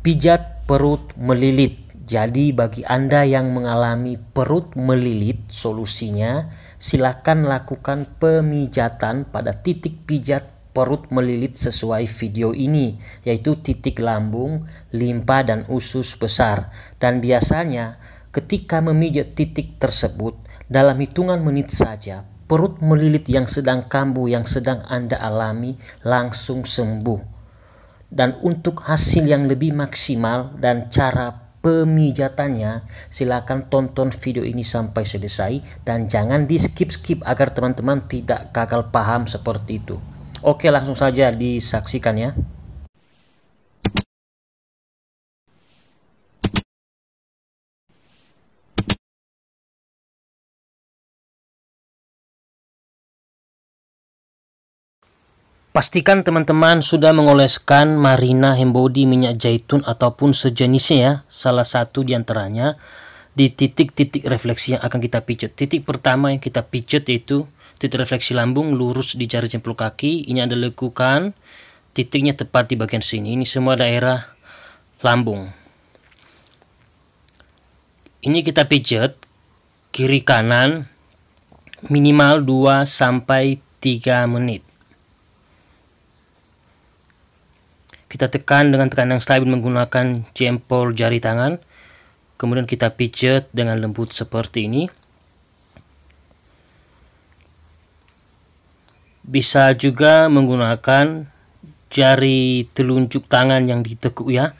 Pijat perut melilit. Jadi bagi Anda yang mengalami perut melilit, solusinya silakan lakukan pemijatan pada titik pijat perut melilit sesuai video ini, yaitu titik lambung, limpa, dan usus besar. Dan biasanya ketika memijat titik tersebut, dalam hitungan menit saja, perut melilit yang sedang kambuh yang sedang Anda alami langsung sembuh. Dan untuk hasil yang lebih maksimal dan cara pemijatannya, silakan tonton video ini sampai selesai dan jangan di skip-skip agar teman-teman tidak gagal paham seperti itu. Oke, langsung saja disaksikan ya. Pastikan teman-teman sudah mengoleskan Marina Hembody minyak zaitun ataupun sejenisnya ya. Salah satu diantaranya di titik-titik refleksi yang akan kita pijat. Titik pertama yang kita pijat yaitu titik refleksi lambung lurus di jari jempol kaki. Ini Anda lekukan, titiknya tepat di bagian sini. Ini semua daerah lambung. Ini kita pijat kiri kanan minimal 2-3 menit. Kita tekan dengan tekanan yang stabil menggunakan jempol jari tangan. Kemudian kita pijat dengan lembut seperti ini. Bisa juga menggunakan jari telunjuk tangan yang ditekuk ya.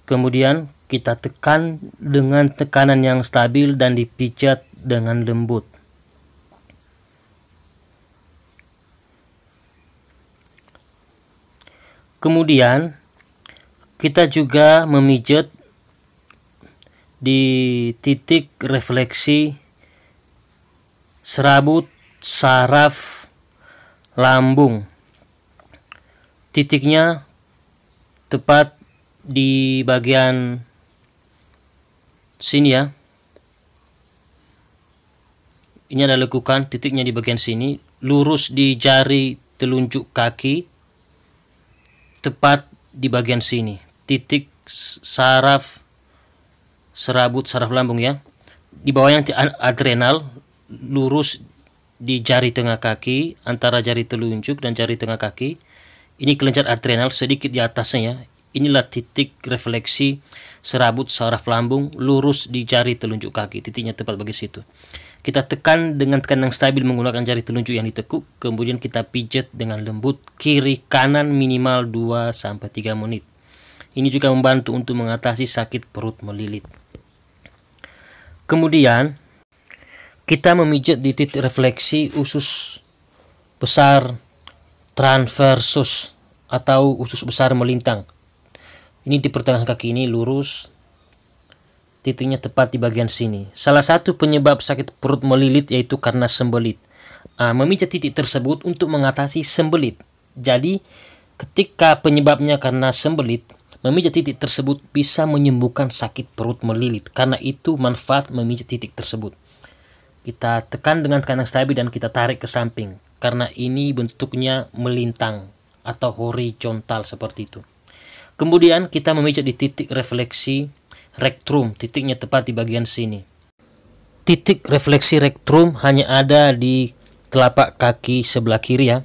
Kemudian kita tekan dengan tekanan yang stabil dan dipijat dengan lembut. Kemudian kita juga memijat di titik refleksi serabut saraf lambung. Titiknya tepat di bagian sini ya. Ini Anda lakukan titiknya di bagian sini, lurus di jari telunjuk kaki. Tepat di bagian sini, titik saraf serabut saraf lambung ya. Di bawahnya adrenal, lurus di jari tengah kaki, antara jari telunjuk dan jari tengah kaki. Ini kelenjar adrenal sedikit di atasnya ya. Inilah titik refleksi serabut saraf lambung lurus di jari telunjuk kaki. Titiknya tepat bagian situ. Kita tekan dengan tekanan yang stabil menggunakan jari telunjuk yang ditekuk. Kemudian kita pijat dengan lembut kiri kanan minimal 2-3 menit. Ini juga membantu untuk mengatasi sakit perut melilit. Kemudian kita memijat di titik refleksi usus besar transversus atau usus besar melintang. Ini di pertengahan kaki ini lurus. Titiknya tepat di bagian sini. Salah satu penyebab sakit perut melilit yaitu karena sembelit. Memijat titik tersebut untuk mengatasi sembelit. Jadi ketika penyebabnya karena sembelit, memijat titik tersebut bisa menyembuhkan sakit perut melilit. Karena itu manfaat memijat titik tersebut. Kita tekan dengan tekanan stabil dan kita tarik ke samping. Karena ini bentuknya melintang atau horizontal seperti itu. Kemudian kita memijat di titik refleksi rektrum, titiknya tepat di bagian sini. Titik refleksi rektrum hanya ada di telapak kaki sebelah kiri ya.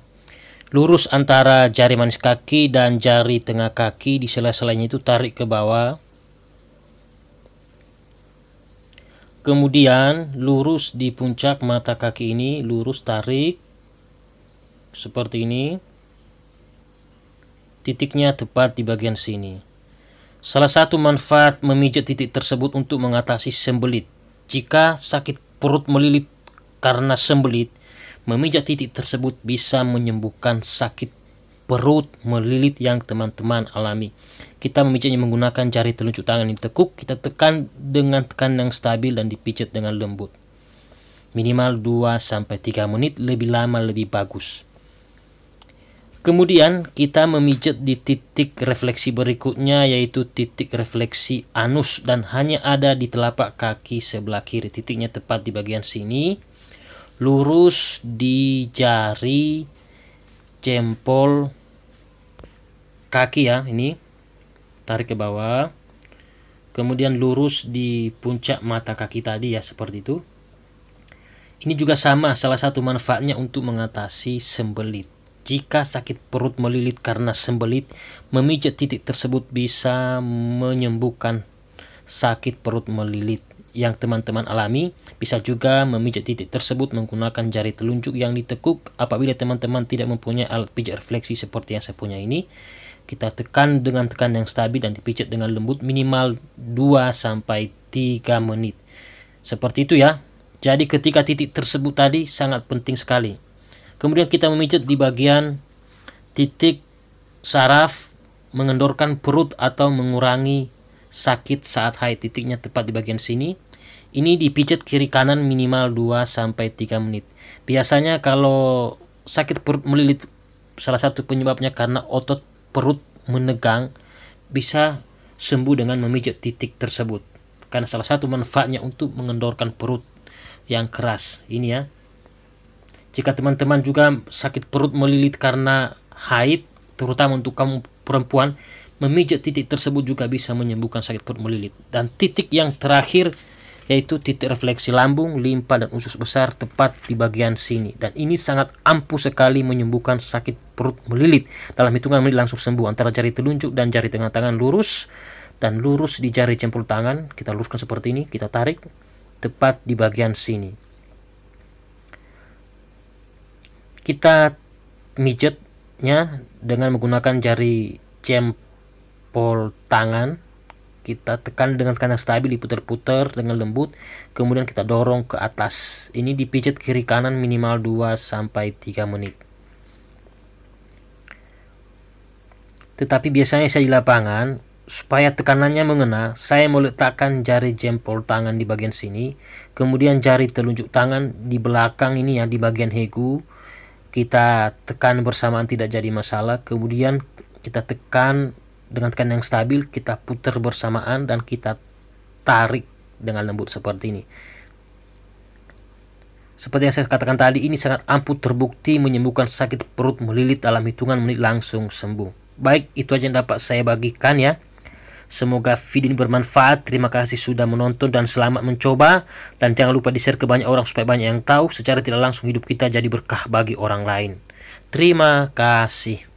Lurus antara jari manis kaki dan jari tengah kaki, di sela-selanya itu tarik ke bawah. Kemudian lurus di puncak mata kaki ini, lurus tarik seperti ini. Titiknya tepat di bagian sini. Salah satu manfaat memijat titik tersebut untuk mengatasi sembelit. Jika sakit perut melilit karena sembelit, memijat titik tersebut bisa menyembuhkan sakit perut melilit yang teman-teman alami. Kita memijatnya menggunakan jari telunjuk tangan yang ditekuk, kita tekan dengan tekanan yang stabil dan dipijat dengan lembut. Minimal 2-3 menit, lebih lama lebih bagus. Kemudian kita memijat di titik refleksi berikutnya yaitu titik refleksi anus dan hanya ada di telapak kaki sebelah kiri. Titiknya tepat di bagian sini. Lurus di jari jempol kaki ya, ini tarik ke bawah, kemudian lurus di puncak mata kaki tadi ya, seperti itu. Ini juga sama, salah satu manfaatnya untuk mengatasi sembelit. Jika sakit perut melilit karena sembelit, memijat titik tersebut bisa menyembuhkan sakit perut melilit yang teman-teman alami. Bisa juga memijat titik tersebut menggunakan jari telunjuk yang ditekuk. Apabila teman-teman tidak mempunyai alat pijat refleksi seperti yang saya punya ini, kita tekan dengan tekanan yang stabil dan dipijat dengan lembut minimal 2-3 menit. Seperti itu ya. Jadi ketika titik tersebut tadi sangat penting sekali. Kemudian kita memijat di bagian titik saraf, mengendorkan perut atau mengurangi sakit saat haid. Titiknya tepat di bagian sini. Ini dipijat kiri kanan minimal 2-3 menit. Biasanya kalau sakit perut melilit, salah satu penyebabnya karena otot perut menegang, bisa sembuh dengan memijat titik tersebut. Karena salah satu manfaatnya untuk mengendorkan perut yang keras ini ya. Jika teman-teman juga sakit perut melilit karena haid, terutama untuk kamu perempuan, memijat titik tersebut juga bisa menyembuhkan sakit perut melilit. Dan titik yang terakhir yaitu titik refleksi lambung, limpa dan usus besar tepat di bagian sini. Dan ini sangat ampuh sekali menyembuhkan sakit perut melilit. Dalam hitungan menit langsung sembuh. Antara jari telunjuk dan jari tengah tangan lurus, dan lurus di jari jempol tangan. Kita luruskan seperti ini, kita tarik tepat di bagian sini. Kita mijatnya dengan menggunakan jari jempol tangan. Kita tekan dengan tekanan stabil, diputar-putar dengan lembut, kemudian kita dorong ke atas. Ini dipijat kiri kanan minimal 2-3 menit. Tetapi biasanya saya di lapangan, supaya tekanannya mengena, saya meletakkan jari jempol tangan di bagian sini, kemudian jari telunjuk tangan di belakang ini ya, di bagian hegu. Kita tekan bersamaan tidak jadi masalah. Kemudian kita tekan dengan tekanan yang stabil, kita putar bersamaan dan kita tarik dengan lembut seperti ini. Seperti yang saya katakan tadi, ini sangat ampuh, terbukti menyembuhkan sakit perut melilit dalam hitungan menit langsung sembuh. Baik, itu aja yang dapat saya bagikan ya. Semoga video ini bermanfaat. Terima kasih sudah menonton dan selamat mencoba. Dan jangan lupa di-share ke banyak orang supaya banyak yang tahu. Secara tidak langsung hidup kita jadi berkah bagi orang lain. Terima kasih.